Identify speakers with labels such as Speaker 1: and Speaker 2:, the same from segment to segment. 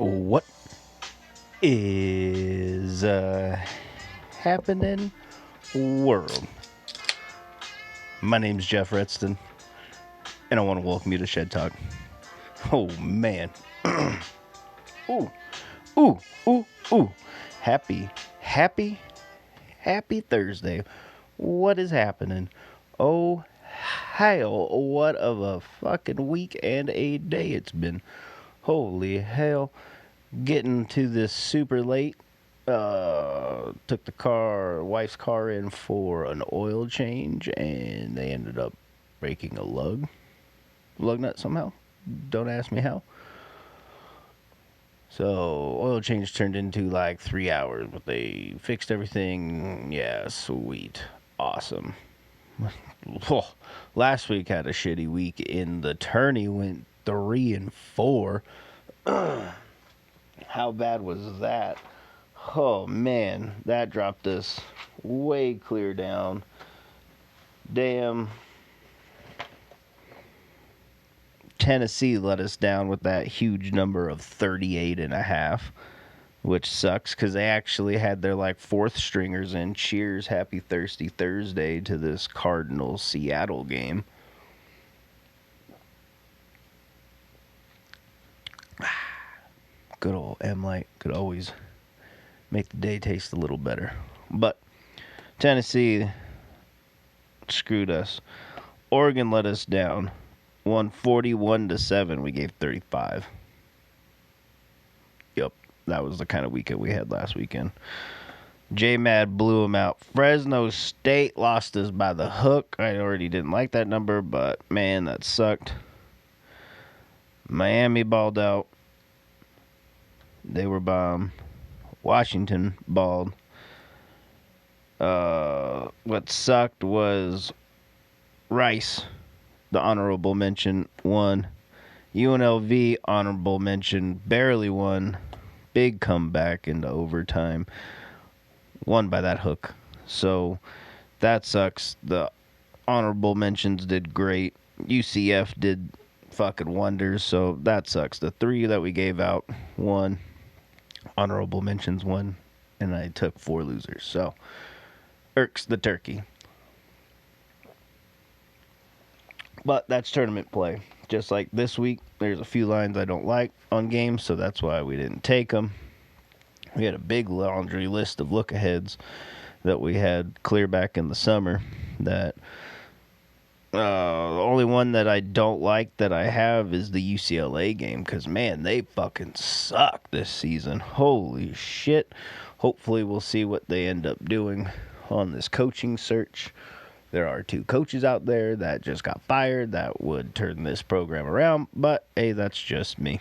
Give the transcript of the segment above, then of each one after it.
Speaker 1: What is happening, world? My name's Jeff Redston, and I want to welcome you to ShadTalk. Oh man, ooh, ooh, ooh, ooh! Happy, happy, happy Thursday! What is happening? Oh hell! What of a fucking week and a day it's been! Holy hell! Getting to this super late. Took the wife's car in for an oil change, and they ended up breaking a lug nut somehow. Don't ask me how. So oil change turned into like 3 hours, but they fixed everything. Yeah, sweet, awesome. Last week had a shitty week in the tourney. Went 3-4. How bad was that? Oh man, that dropped us way clear down. Damn. Tennessee let us down with that huge number of 38.5, which sucks because they actually had their like fourth stringers in. Cheers, happy Thirsty Thursday to this Cardinals Seattle game. Good old M-Light could always make the day taste a little better. But Tennessee screwed us. Oregon let us down. Won 41-7. We gave 35. Yep, that was the kind of weekend we had last weekend. J-Mad blew them out. Fresno State lost us by the hook. I already didn't like that number, but man, that sucked. Miami balled out. They were bomb. Washington balled. What sucked was Rice, the honorable mention, won. UNLV, honorable mention, barely won. Big comeback into overtime. Won by that hook. So that sucks. The honorable mentions did great. UCF did fucking wonders. So that sucks. The three that we gave out won. Honorable mentions won. And I took 4 losers. So irks the turkey. But that's tournament play. Just like this week, there's a few lines I don't like on games, so that's why we didn't take them. We had a big laundry list of look-aheads that we had clear back in the summer. That the only one that I don't like that I have is the UCLA game, because, man, they fucking suck this season. Holy shit. Hopefully we'll see what they end up doing on this coaching search. There are 2 coaches out there that just got fired that would turn this program around, but hey, that's just me.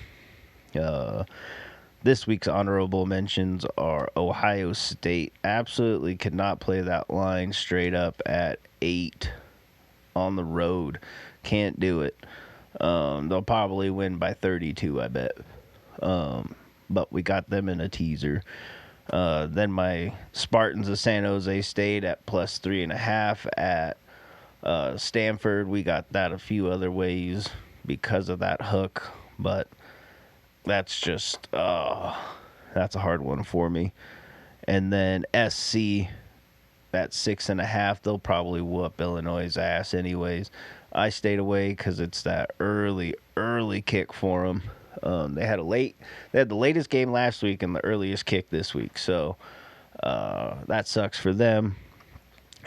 Speaker 1: This week's honorable mentions are Ohio State. Absolutely could not play that line straight up at 8 on the road. Can't do it. They'll probably win by 32, I bet. But we got them in a teaser. Then my Spartans of San Jose State at plus 3.5 at Stanford. We got that a few other ways because of that hook, but that's just that's a hard one for me. And then SC at 6.5. They'll probably whoop Illinois' ass anyways. I stayed away because it's that early kick for them. They had the latest game last week and the earliest kick this week, so that sucks for them.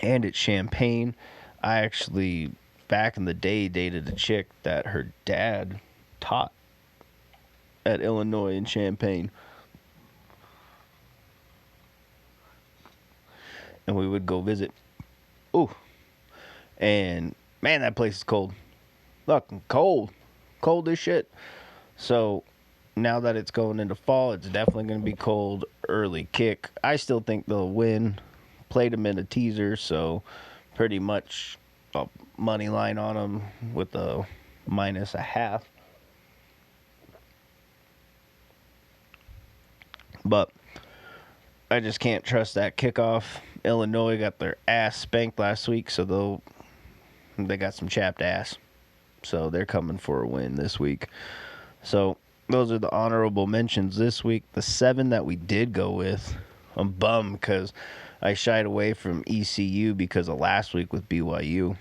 Speaker 1: And it's Champaign. I actually, back in the day, dated a chick that her dad taught at Illinois and Champaign. And we would go visit. Ooh. And, man, that place is cold. Fucking cold. Cold as shit. So, now that it's going into fall, it's definitely going to be cold. Early kick. I still think they'll win. Played them in a teaser, so pretty much a money line on them with a -0.5. But I just can't trust that kickoff. Illinois got their ass spanked last week, so they got some chapped ass. So they're coming for a win this week. So those are the honorable mentions this week. The 7 that we did go with, I'm bummed because I shied away from ECU because of last week with BYU.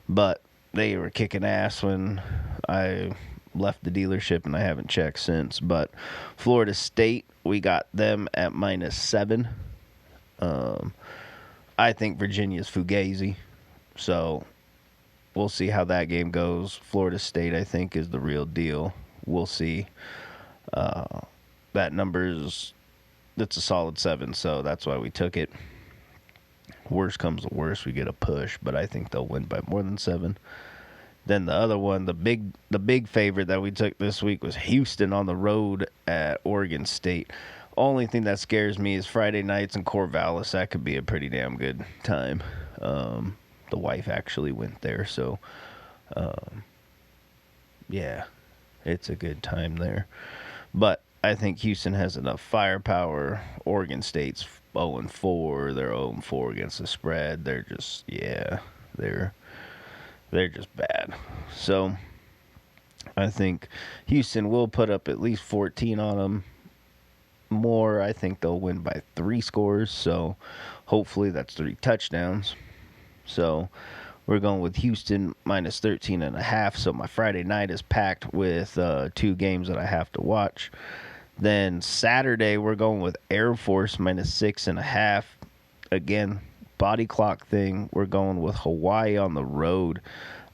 Speaker 1: But they were kicking ass when I left the dealership, and I haven't checked since. But Florida State, we got them at -7. I think Virginia's Fugazi, so we'll see how that game goes. Florida State, I think, is the real deal. We'll see. That that's a solid 7, so that's why we took it. Worst comes to worst, we get a push, but I think they'll win by more than 7. Then the other one, the big favorite that we took this week was Houston on the road at Oregon State. Only thing that scares me is Friday nights in Corvallis. That could be a pretty damn good time. The wife actually went there, so yeah, it's a good time there. But I think Houston has enough firepower. Oregon State's 0-4. They're 0-4 against the spread. They're just, they're just bad. So I think Houston will put up at least 14 on them. More, I think they'll win by 3 scores. So hopefully that's 3 touchdowns. So we're going with Houston -13.5. So my Friday night is packed with 2 games that I have to watch. Then Saturday we're going with Air Force -6.5. Again, body clock thing. We're going with Hawaii on the road.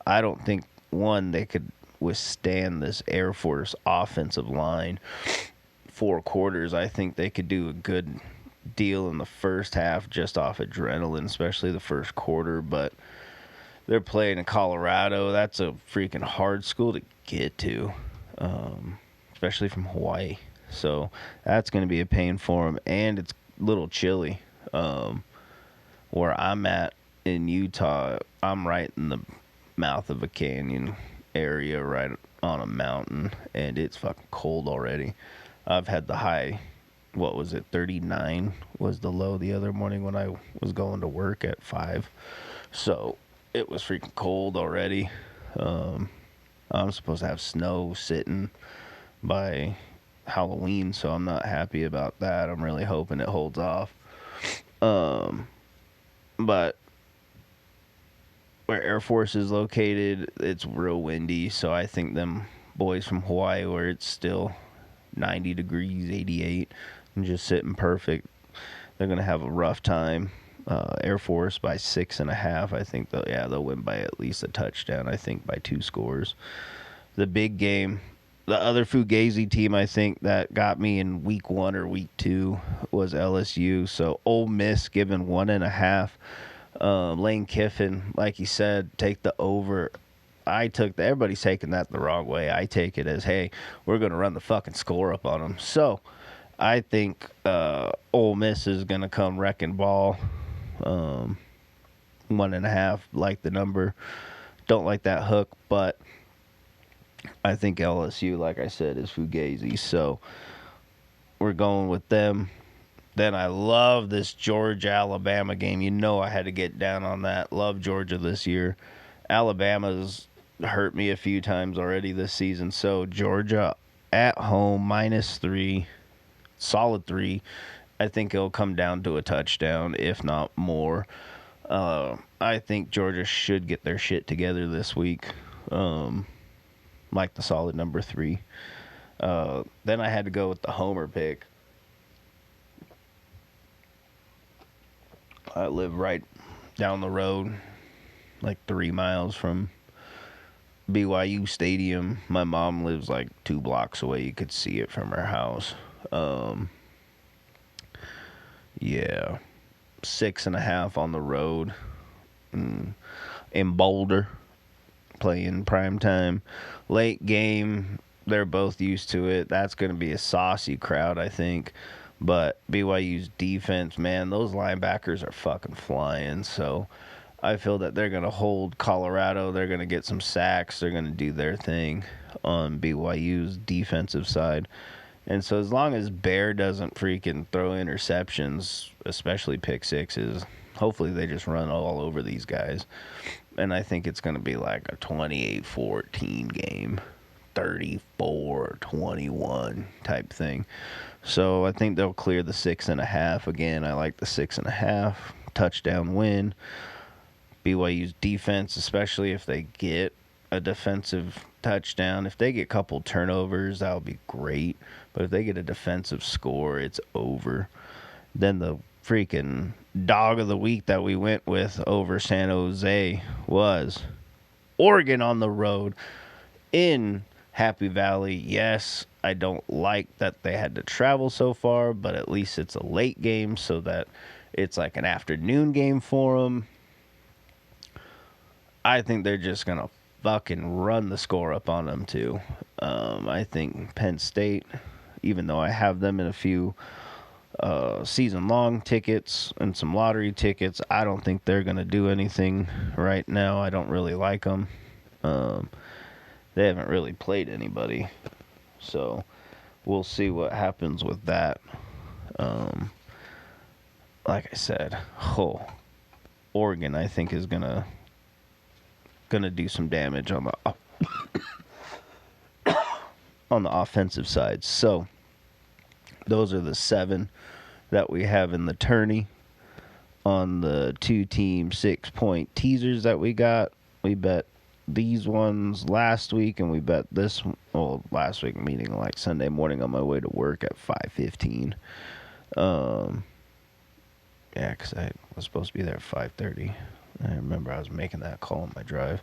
Speaker 1: I don't think they could withstand this Air Force offensive line 4 quarters. I think they could do a good deal in the first half just off adrenaline, especially the first quarter, but they're playing in Colorado. That's a freaking hard school to get to, especially from Hawaii. So that's going to be a pain for them, and it's a little chilly. Where I'm at in Utah, I'm right in the mouth of a canyon area, right on a mountain, and it's fucking cold already. I've had the high, 39 was the low the other morning when I was going to work at 5. So it was freaking cold already. I'm supposed to have snow sitting by Halloween, so I'm not happy about that. I'm really hoping it holds off. But where Air Force is located, it's real windy, so I think them boys from Hawaii, where it's still 90 degrees, 88, and just sitting perfect, they're going to have a rough time. Air Force by 6.5. I think they'll win by at least a touchdown. I think by 2 scores. The big game, the other Fugazi team I think that got me in week 1 or week 2 was LSU. So Ole Miss given 1.5. Lane Kiffin, like he said, take the over. Everybody's taking that the wrong way. I take it as, hey, we're going to run the fucking score up on them. So I think Ole Miss is going to come wrecking ball. 1.5, like the number. Don't like that hook, but I think LSU, like I said, is Fugazi. So we're going with them. Then I love this Georgia-Alabama game. You know I had to get down on that. Love Georgia this year. Alabama's hurt me a few times already this season. So Georgia at home, -3, solid 3. I think it'll come down to a touchdown, if not more. I think Georgia should get their shit together this week. Like the solid number 3. Then I had to go with the homer pick. I live right down the road, like 3 miles from BYU Stadium. My mom lives like 2 blocks away. You could see it from her house. Yeah, 6.5 on the road in Boulder, playing prime time. Late game, they're both used to it. That's going to be a saucy crowd, I think. But BYU's defense, man, those linebackers are fucking flying. So I feel that they're going to hold Colorado. They're going to get some sacks. They're going to do their thing on BYU's defensive side. And so as long as Bear doesn't freaking throw interceptions, especially pick sixes, hopefully they just run all over these guys. And I think it's going to be like a 28-14 game. 34-21 type thing. So I think they'll clear the 6.5. Again, I like the 6.5 touchdown win. BYU's defense, especially if they get a defensive touchdown. If they get a couple turnovers, that'll be great. But if they get a defensive score, it's over. Then the freaking dog of the week that we went with over San Jose was Oregon on the road in Happy Valley. Yes, I don't like that they had to travel so far, but at least it's a late game so that it's like an afternoon game for them. I think they're just going to fucking run the score up on them, too. I think Penn State, even though I have them in a few season-long tickets and some lottery tickets, I don't think they're going to do anything right now. I don't really like them. They haven't really played anybody. So we'll see what happens with that. Like I said, Oregon, I think, is gonna do some damage on the on the offensive side. So those are the 7 that we have in the tourney. On the 2-team 6-point teasers that we got, we bet these ones last week, and we bet this one, well, last week, meaning like Sunday morning on my way to work at 5:15. Yeah, because I was supposed to be there at 5:30. I remember I was making that call on my drive.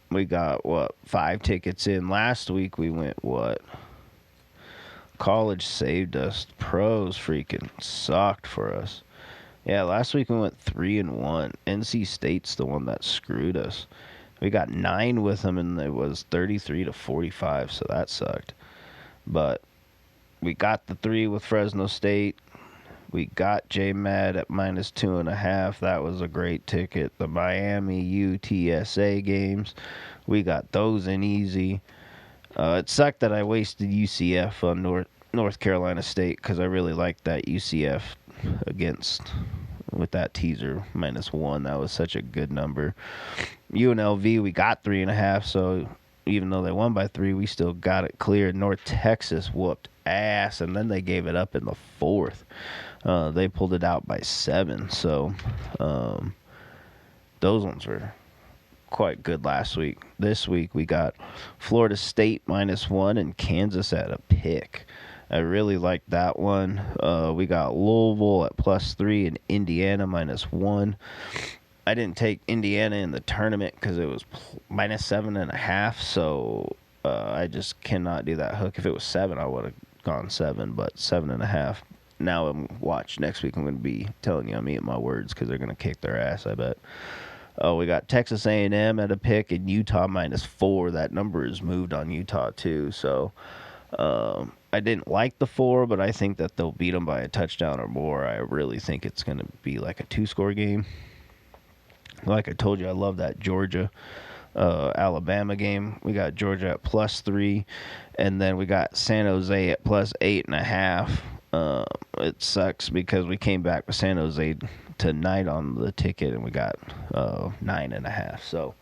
Speaker 1: We got, 5 tickets in. Last week we went, College saved us. Pros freaking sucked for us. Yeah, last week we went 3-1. NC State's the one that screwed us. We got 9 with them, and it was 33-45, so that sucked. But we got the 3 with Fresno State. We got JMAD at -2.5. That was a great ticket. The Miami UTSA games, we got those in easy. It sucked that I wasted UCF on North Carolina State because I really liked that UCF with that teaser -1. That was such a good number. UNLV, we got 3.5, so even though they won by 3, we still got it cleared. North Texas whooped ass, and then they gave it up in the 4th. They pulled it out by 7, so those ones were quite good last week. This week we got Florida State -1 and Kansas at a pick. I really liked that one. We got Louisville at +3 and Indiana -1. I didn't take Indiana in the tournament because it was -7.5, so I just cannot do that hook. If it was 7, I would have gone 7, but 7.5. Now, watch, next week I'm going to be telling you I'm eating my words because they're going to kick their ass, I bet. We got Texas A&M at a pick and Utah -4. That number is moved on Utah, too, so I didn't like the 4, but I think that they'll beat them by a touchdown or more. I really think it's going to be like a 2-score game. Like I told you, I love that Georgia Alabama game. We got Georgia at +3, and then we got San Jose at +8.5. It sucks because we came back with San Jose tonight on the ticket, and we got 9.5. So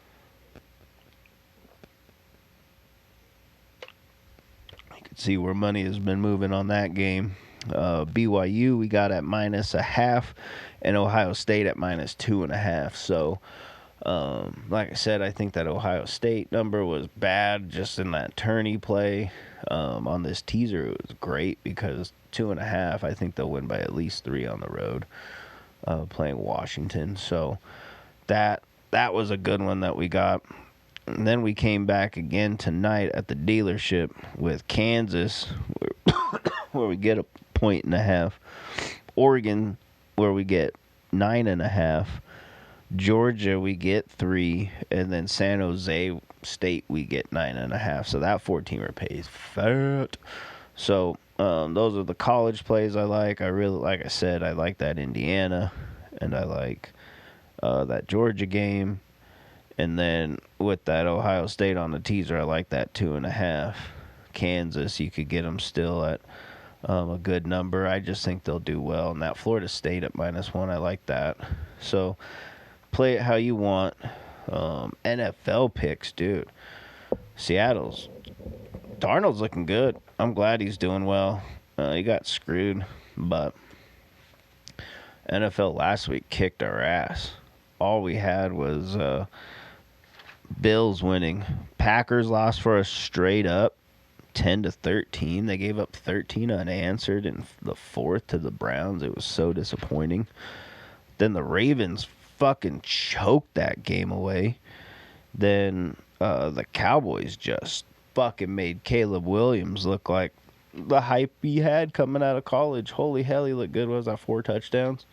Speaker 1: you can see where money has been moving on that game. BYU we got at -0.5, and Ohio State at -2.5. So like I said, I think that Ohio State number was bad just in that tourney play. On this teaser, it was great because 2.5, I think they'll win by at least 3 on the road, playing Washington. So that was a good one that we got. And then we came back again tonight at the dealership with Kansas, where we get 1.5. Oregon, where we get 9.5. Georgia, we get 3, and then San Jose State, we get 9.5. So that 14er pays fat. So those are the college plays I like. I really, like I said, I like that Indiana, and I like that Georgia game. And then with that Ohio State on the teaser, I like that 2.5. Kansas, you could get them still at a good number. I just think they'll do well. And that Florida State at -1, I like that. So play it how you want. NFL picks, dude. Seattle's Darnold's looking good. I'm glad he's doing well. He got screwed, but NFL last week kicked our ass. All we had was Bills winning. Packers lost for us straight up, 10-13. They gave up 13 unanswered in the fourth to the Browns. It was so disappointing. Then the Ravens fucking choked that game away. Then the Cowboys just fucking made Caleb Williams look like the hype he had coming out of college. Holy hell, he looked good. What was that, 4 touchdowns?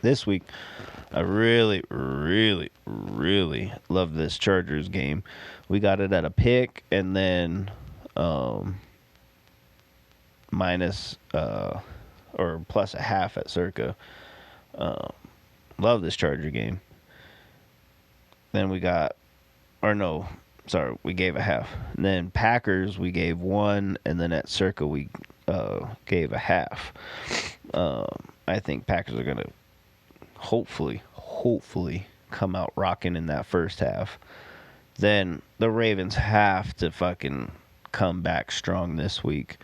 Speaker 1: This week, I really, really, really love this Chargers game. We got it at a pick, and then minus or plus a half at circa. Love this Charger game. Then we got, or no, sorry, we gave a half. And then Packers, we gave 1, and then at circa we gave a half. I think Packers are going to hopefully come out rocking in that first half. Then the Ravens have to fucking come back strong this week.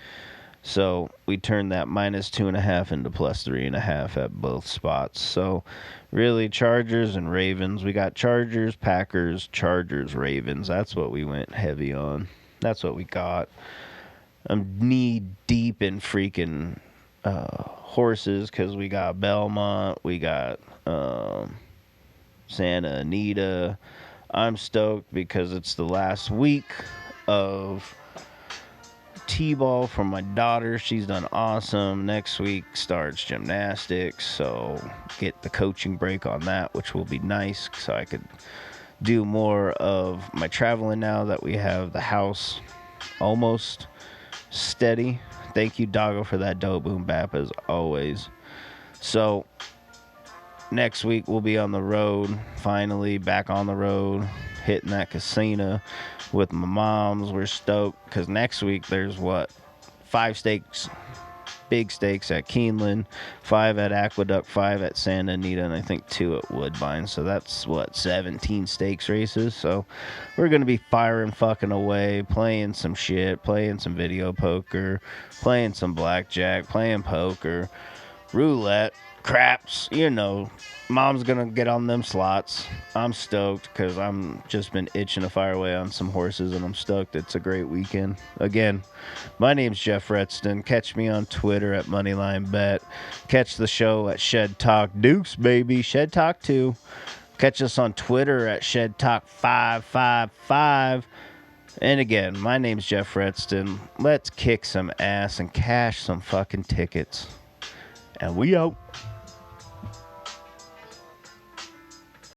Speaker 1: So we turned that minus 2.5 into plus 3.5 at both spots. So really, Chargers and Ravens. We got Chargers, Packers, Chargers, Ravens. That's what we went heavy on. That's what we got. I'm knee deep in freaking horses because we got Belmont, we got Santa Anita. I'm stoked because it's the last week of T-ball for my daughter. She's done awesome. Next week starts gymnastics, so get the coaching break on that, which will be nice so I could do more of my traveling now that we have the house almost steady. Thank you, Doggo, for that dope boom bap as always. So next week we'll be on the road, finally back on the road, hitting that casino with my moms. We're stoked because next week there's 5 stakes, big stakes at Keeneland, 5 at Aqueduct, 5 at Santa Anita, and I think 2 at Woodbine. So that's 17 stakes races. So we're gonna be firing fucking away, playing some shit, playing some video poker, playing some blackjack, playing poker, roulette, craps, mom's gonna get on them slots. I'm stoked because I'm just been itching to fire away on some horses, and I'm stoked. It's a great weekend. Again, my name's Jeff Redston. Catch me on Twitter at MoneylineBet. Catch the show at ShadTalk Dukes, baby. ShadTalk 2. Catch us on Twitter at ShadTalk555. And again, my name's Jeff Redston. Let's kick some ass and cash some fucking tickets. And we out.